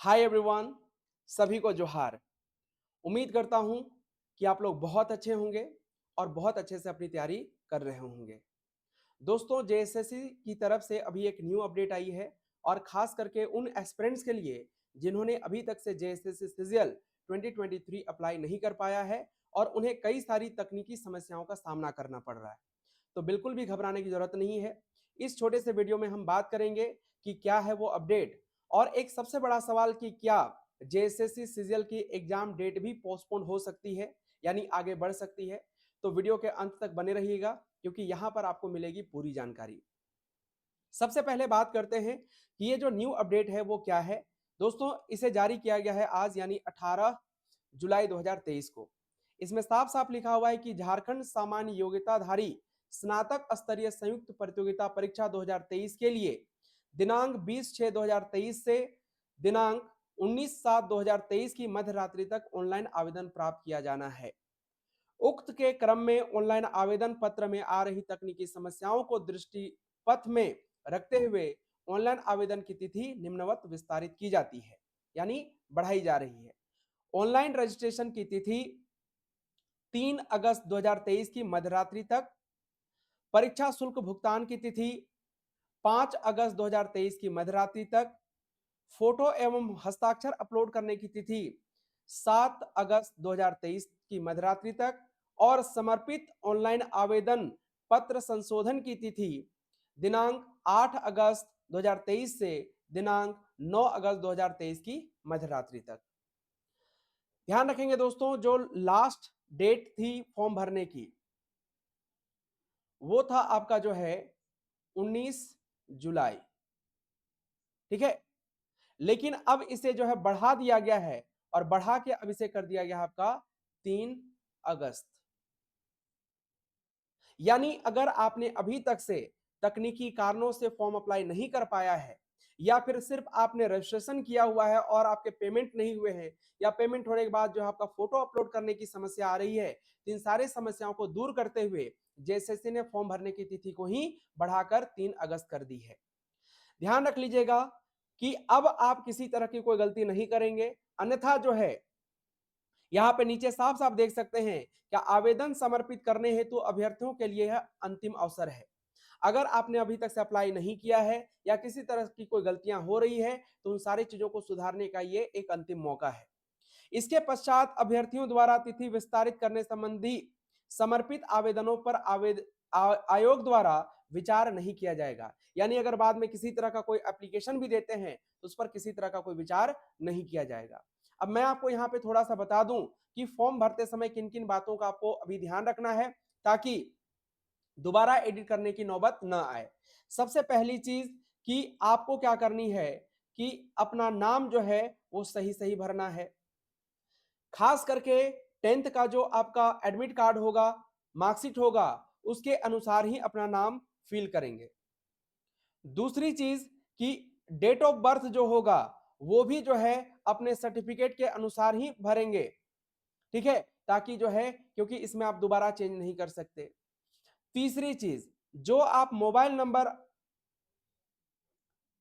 Hi everyone, सभी को जोहार। उम्मीद करता हूं कि आप लोग बहुत अच्छे होंगे और बहुत अच्छे से अपनी तैयारी कर रहे होंगे। दोस्तों, जेएसएससी की तरफ से अभी एक न्यू अपडेट आई है और खास करके उन एस्पिरेंट्स के लिए जिन्होंने अभी तक से जेएसएससी सीजीएल 2023 अप्लाई नहीं कर पाया है और उन्हें कई सारी तकनीकी समस्याओं का सामना करना पड़ रहा है। तो बिल्कुल भी घबराने की जरूरत नहीं है। इस छोटे से वीडियो में हम बात करेंगे कि क्या है वो अपडेट, और एक सबसे बड़ा सवाल कि क्या जेएसएससी सीजीएल की एग्जाम डेट भी पोस्टपोन हो सकती है, यानी आगे बढ़ सकती है। तो वीडियो के अंत तक बने रहिएगा क्योंकि यहां पर आपको मिलेगी पूरी जानकारी। सबसे पहले बात करते हैं कि ये जो न्यू अपडेट है वो क्या है। दोस्तों, इसे जारी किया गया है आज यानी 18 जुलाई 2023 को। इसमें साफ साफ लिखा हुआ है कि झारखंड सामान्य योग्यताधारी स्नातक स्तरीय संयुक्त प्रतियोगिता परीक्षा 2023 के लिए दिनांक 20/6/2023 से दिनांक 19/7/2023 की मध्य रात्रि तक ऑनलाइन आवेदन प्राप्त किया जाना है। उक्त के क्रम में ऑनलाइन आवेदन पत्र में आ रही तकनीकी समस्याओं को दृष्टि पथ में रखते हुए ऑनलाइन आवेदन की तिथि निम्नवत विस्तारित की जाती है, यानी बढ़ाई जा रही है। ऑनलाइन रजिस्ट्रेशन की तिथि 3 अगस्त 2023 की मध्यरात्रि तक, परीक्षा शुल्क भुगतान की तिथि 5 अगस्त 2023 की मध्यरात्रि तक, फोटो एवं हस्ताक्षर अपलोड करने की तिथि 7 अगस्त 2023 की मध्यरात्रि तक और समर्पित ऑनलाइन आवेदन पत्र संशोधन की तिथि दिनांक 8 अगस्त 2023 से दिनांक 9 अगस्त 2023 की मध्यरात्रि तक। ध्यान रखेंगे दोस्तों, जो लास्ट डेट थी फॉर्म भरने की वो था आपका जो है 19 जुलाई। ठीक है, लेकिन अब इसे जो है बढ़ा दिया गया है और बढ़ा के अब इसे कर दिया गया है आपका 3 अगस्त। यानी अगर आपने अभी तक से तकनीकी कारणों से फॉर्म अप्लाई नहीं कर पाया है या फिर सिर्फ आपने रजिस्ट्रेशन किया हुआ है और आपके पेमेंट नहीं हुए हैं या पेमेंट होने के बाद जो आपका फोटो अपलोड करने की समस्या आ रही है, तो इन सारे समस्याओं को दूर करते हुए जेएसएससी ने फॉर्म भरने की तिथि को ही बढ़ाकर 3 अगस्त कर दी है। ध्यान रख लीजिएगा कि अब आप किसी तरह की कोई गलती नहीं करेंगे, अन्यथा जो है यहां पे नीचे साफ साफ देख सकते हैं क्या आवेदन समर्पित करने हेतु अभ्यर्थियों के लिए यह अंतिम अवसर है। अगर आपने अभी तक से अप्लाई नहीं किया है या किसी तरह की कोई गलतियां हो रही है तो उन सारी चीजों को सुधारने का ये एक अंतिम मौका है। इसके पश्चात अभ्यर्थियों द्वारा तिथि विस्तारित करने संबंधी समर्पित आवेदनों पर आयोग द्वारा विचार नहीं किया जाएगा। यानी अगर बाद में किसी तरह का कोई एप्लीकेशन भी देते हैं तो उस पर किसी तरह का कोई विचार नहीं किया जाएगा। अब मैं आपको यहाँ पे थोड़ा सा बता दूं कि फॉर्म भरते समय किन किन बातों का आपको अभी ध्यान रखना है ताकि दोबारा एडिट करने की नौबत न आए। सबसे पहली चीज कि आपको क्या करनी है कि अपना नाम जो है वो सही सही भरना है। खास करके 10th का जो आपका एडमिट कार्ड होगा, मार्कशीट होगा, उसके अनुसार ही अपना नाम फिल करेंगे। दूसरी चीज कि डेट ऑफ बर्थ जो होगा वो भी जो है अपने सर्टिफिकेट के अनुसार ही भरेंगे। ठीक है, ताकि जो है क्योंकि इसमें आप दोबारा चेंज नहीं कर सकते। तीसरी चीज, जो आप मोबाइल नंबर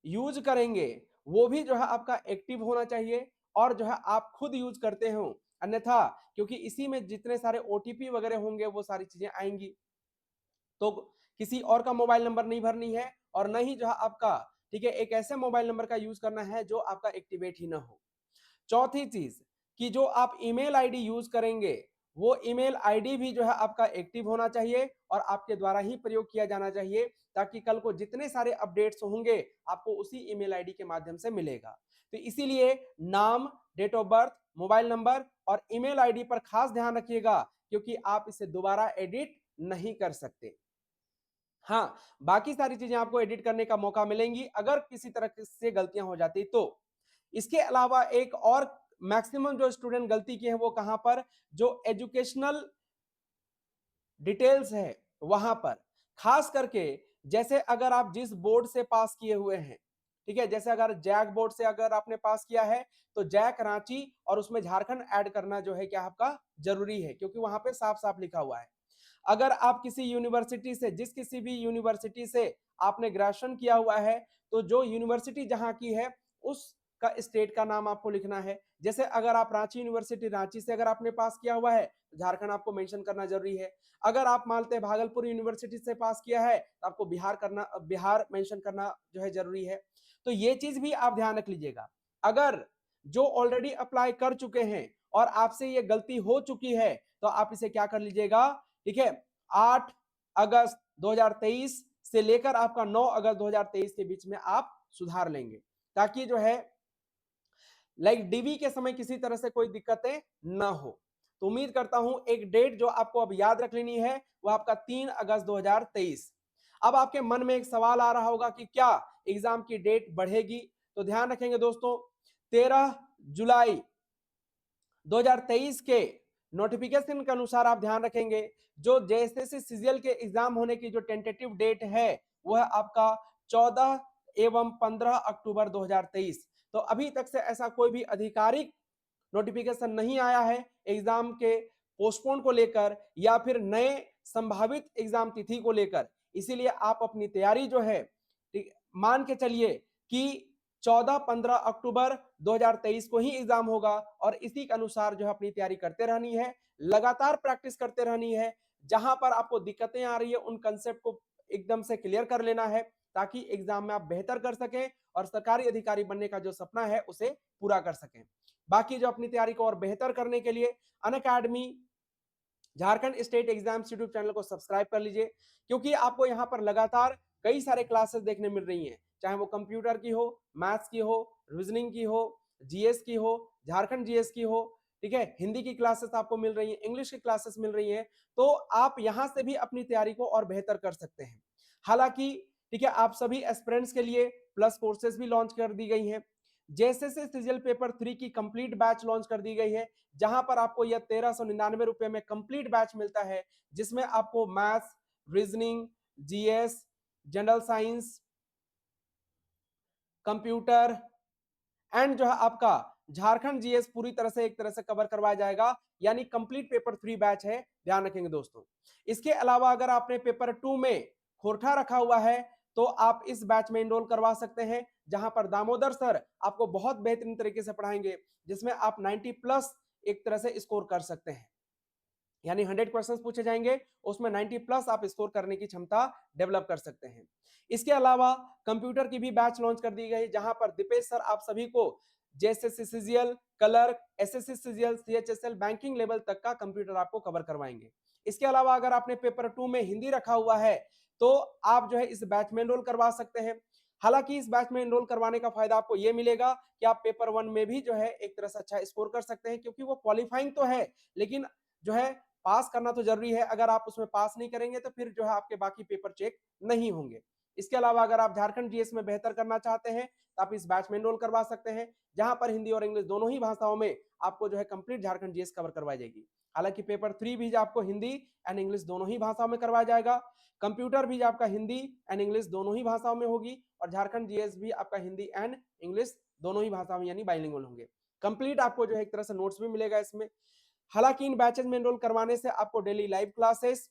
यूज करेंगे वो भी जो है आपका एक्टिव होना चाहिए और जो है आप खुद यूज करते हो, अन्यथा क्योंकि इसी में जितने सारे ओटीपी वगैरह होंगे वो सारी चीजें आएंगी, तो किसी और का मोबाइल नंबर नहीं भरनी है और न ही जो है आपका, ठीक है, एक ऐसे मोबाइल नंबर का यूज करना है जो आपका एक्टिवेट ही ना हो। चौथी चीज कि जो आप ईमेल आईडी यूज करेंगे वो ईमेल आईडी भी जो है आपका एक्टिव होना चाहिए और आपके द्वारा ही प्रयोग किया जाना चाहिए, ताकि कल को जितने सारे अपडेट्स होंगे आपको उसी ईमेल आईडी के माध्यम से मिलेगा। तो इसीलिए नाम, date of birth, mobile number और ईमेल आईडी पर खास ध्यान रखिएगा क्योंकि आप इसे दोबारा एडिट नहीं कर सकते। हाँ, बाकी सारी चीजें आपको एडिट करने का मौका मिलेंगी अगर किसी तरह से गलतियां हो जाती तो। इसके अलावा एक और मैक्सिमम जो स्टूडेंट गलती की है वो कहां पर, जो एजुकेशनल डिटेल्स है वहां पर। खास करके जैसे अगर आप जिस बोर्ड से पास किए हुए हैं, ठीक है, जैसे अगर जैक बोर्ड से अगर आपने पास किया है तो जैक रांची और उसमें झारखंड ऐड करना जो है क्या आपका जरूरी है, क्योंकि वहां पे साफ साफ लिखा हुआ है। अगर आप किसी यूनिवर्सिटी से, जिस किसी भी यूनिवर्सिटी से आपने ग्रेजुएशन किया हुआ है तो जो यूनिवर्सिटी जहां की है उस का स्टेट का नाम आपको लिखना है। जैसे अगर आप रांची यूनिवर्सिटी रांची से अगर आपने पास किया हुआ है तो झारखंड आपको मेंशन करना जरूरी है। अगर आप मानते हैं भागलपुर यूनिवर्सिटी से पास किया है तो आपको बिहार मेंशन करना जो है जरूरी है। तो ये चीज भी आप ध्यान रख लीजिएगा। अगर जो ऑलरेडी अप्लाई कर चुके हैं और आपसे ये गलती हो चुकी है तो आप इसे क्या कर लीजिएगा, ठीक है, 8 अगस्त 2023 से लेकर आपका 9 अगस्त 2023 के बीच में आप सुधार लेंगे, ताकि जो है लाइक डीवी के समय किसी तरह से कोई दिक्कतें ना हो। तो उम्मीद करता हूं एक डेट जो आपको अब याद रख लेनी है वो आपका 3 अगस्त 2023। अब आपके मन में एक सवाल आ रहा होगा कि क्या एग्जाम की डेट बढ़ेगी? तो ध्यान रखेंगे दोस्तों, 13 जुलाई 2023 के नोटिफिकेशन के अनुसार आप ध्यान रखेंगे जो जेएसएससी सीजीएल के एग्जाम होने की जो टेंटेटिव डेट है वो है आपका 14 एवं 15 अक्टूबर 2023। तो अभी तक से ऐसा कोई भी आधिकारिक नोटिफिकेशन नहीं आया है एग्जाम के पोस्टपोन को लेकर या फिर नए संभावित एग्जाम तिथि को लेकर। इसीलिए आप अपनी तैयारी जो है मान के चलिए कि 14-15 अक्टूबर 2023 को ही एग्जाम होगा और इसी के अनुसार जो है अपनी तैयारी करते रहनी है, लगातार प्रैक्टिस करते रहनी है। जहां पर आपको दिक्कतें आ रही है उन कंसेप्ट को एकदम से क्लियर कर लेना है ताकि एग्जाम में आप बेहतर कर सकें और सरकारी अधिकारी बनने का जो सपना है उसे पूरा कर सकें। बाकी जो अपनी तैयारी को और बेहतर करने के लिए Unacademy Jharkhand state exam YouTube channel को सब्सक्राइब कर लीजिए, क्योंकि आपको यहाँ पर लगातार कई सारे क्लासेस देखने मिल रही हैं, चाहे वो कंप्यूटर की हो, मैथ्स की हो, रीजनिंग की हो, जीएस की हो, झारखंड जीएस की हो, ठीक है, हिंदी की क्लासेस आपको मिल रही हैं, इंग्लिश की क्लासेस मिल रही हैं। तो आप यहां से भी अपनी तैयारी को और बेहतर कर सकते हैं। हालांकि ठीक है, आप सभी एस्पिरेंट्स के लिए प्लस कोर्सेज भी लॉन्च कर दी गई हैं। जेएसएससी सीजीएल पेपर 3 की कंप्लीट बैच लॉन्च कर दी गई है, जहां पर आपको यह 1399 रुपए में कंप्लीट बैच मिलता है, जिसमें आपको maths, reasoning, GS, general science, computer and जो है आपका झारखंड जीएस पूरी तरह से एक तरह से कवर करवाया जाएगा, यानी कंप्लीट पेपर 3 बैच है, ध्यान रखेंगे दोस्तों। इसके अलावा अगर आपने पेपर 2 में खोरठा रखा हुआ है तो आप इस बैच में एनरोल करवा सकते हैं, जहां पर दामोदर सर आपको बहुत बेहतरीन तरीके से पढ़ाएंगे, जिसमें आप 90 प्लस एक तरह से स्कोर कर सकते हैं, यानी 100 क्वेश्चंस पूछे जाएंगे, उसमें 90 प्लस आप स्कोर करने की क्षमता डेवलप कर सकते हैं। इसके अलावा कंप्यूटर की भी बैच लॉन्च कर दी गई, जहां पर दीपेश सर आप सभी को JSSC CGL, clerk, SSC CGL, CHSL, banking level तक का कंप्यूटर आपको कवर करवाएंगे। इसके अलावा अगर आपने पेपर 2 में हिंदी रखा हुआ है तो आप जो है इस बैच में एनरोल करवा सकते हैं। हालांकि इस बैच में एनरोल करवाने का फायदा आपको यह मिलेगा कि आप पेपर 1 में भी जो है एक तरह से अच्छा स्कोर कर सकते हैं, क्योंकि वो क्वालिफाइंग तो है लेकिन जो है पास करना तो जरूरी है। अगर आप उसमें पास नहीं करेंगे तो फिर जो है आपके बाकी पेपर चेक नहीं होंगे। इसके अलावा अगर आप झारखंड जीएस में बेहतर करना चाहते हैं तो आप इस बैच में एनरोल करवा सकते हैं, जहां पर हिंदी और इंग्लिश दोनों ही भाषाओं में आपको जो है कंप्लीट झारखंड जीएस कवर करवाई जाएगी। हालांकि पेपर 3 भी आपको हिंदी एंड इंग्लिश दोनों ही भाषाओं में करवाया जाएगा, कंप्यूटर भी आपका हिंदी एंड इंग्लिश दोनों ही भाषाओं में होगी और झारखंड जीएस भी आपका हिंदी एंड इंग्लिश दोनों ही भाषाओं में यानी बाइलिंगुअल होंगे। कंप्लीट आपको जो है एक तरह से नोट्स भी मिलेगा इसमें। हालांकि इन बैचेज में एनरोल करवाने से आपको daily live classes,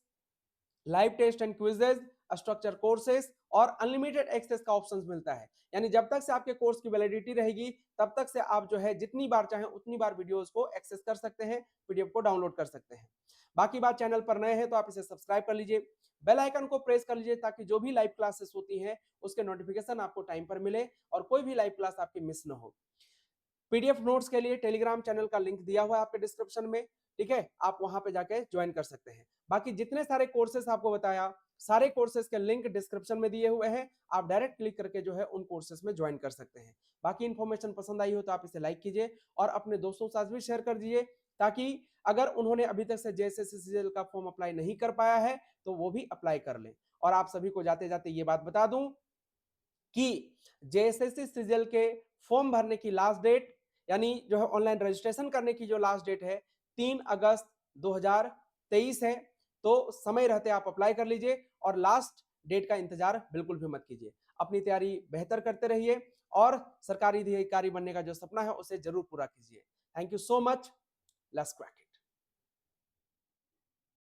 live test and quizzes, structure courses और अनलिमिटेड एक्सेस का ऑप्शंस मिलता है, यानी जब तक से आपके कोर्स की वैलिडिटी रहेगी तब तक से आप जो है जितनी बार चाहें उतनी बार वीडियोस को एक्सेस कर सकते हैं, पीडीएफ को डाउनलोड कर सकते हैं। बाकी बात, चैनल पर नए हैं तो आप इसे सब्सक्राइब कर लीजिए, बेल आइकन को प्रेस कर लीजिए ताकि जो भी लाइव क्लासेस होती हैं उसके नोटिफिकेशन आपको टाइम पर मिले और कोई भी लाइव क्लास आपकी मिस ना हो। पीडीएफ नोट्स के लिए टेलीग्राम चैनल का लिंक दिया हुआ है आपके डिस्क्रिप्शन में, ठीक है, आप वहां पे जाके ज्वाइन कर सकते हैं। बाकी जितने सारे कोर्सेस आपको बताया, सारे कोर्सेज के लिंक डिस्क्रिप्शन में दिए हुए हैं, आप डायरेक्ट क्लिक करके जो है उन कोर्सेज में ज्वाइन कर सकते हैं। बाकी इंफॉर्मेशन पसंद आई हो तो आप इसे लाइक कीजिए और अपने दोस्तों के साथ भी शेयर कर दीजिए, ताकि अगर उन्होंने अभी तक से जेएसएससी सीजीएल का फॉर्म अप्लाई नहीं कर पाया है तो वो भी अप्लाई कर लें। और आप सभी को जाते जाते ये बात बता दूं कि जेएसएससी सीजीएल के फॉर्म भरने की लास्ट डेट, यानी जो है ऑनलाइन रजिस्ट्रेशन करने की जो लास्ट डेट है 3 अगस्त 2023 है। तो समय रहते आप अप्लाई कर लीजिए और लास्ट डेट का इंतजार बिल्कुल भी मत कीजिए। अपनी तैयारी बेहतर करते रहिए और सरकारी अधिकारी बनने का जो सपना है उसे जरूर पूरा कीजिए। Thank you so much, let's crack it.